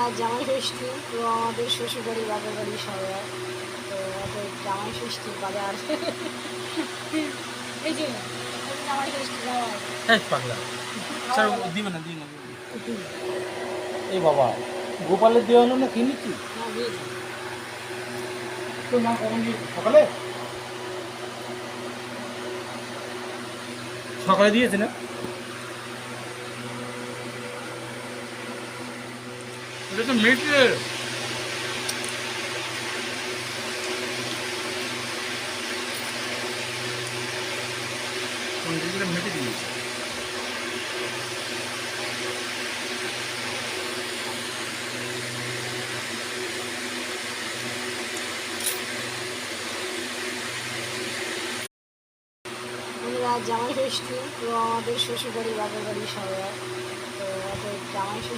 আজ জামাই ষষ্ঠী, তো আমাদের শ্বশুরবাড়ি বাপের বাড়ি সবাই, তো আমাদের জামাই ষষ্ঠী বাজার। এই যে জামাই ষষ্ঠী জামাই হ্যাঁ পাগলা স্যার দিবে না দিবে না এই বাবা গোপালের দেওয়া হলো না কিনেছি না দিয়ে দিই। তো মা কখন দিয়ে সকালে সকালে দিয়েছে না এটা তো মেটে মেটে দিয়েছে আজ জামাই ষষ্ঠী, তো আমাদের শ্বশুরবাড়ি বাপের বাড়ি সবাই, তো আমাদের জামাই ষষ্ঠী।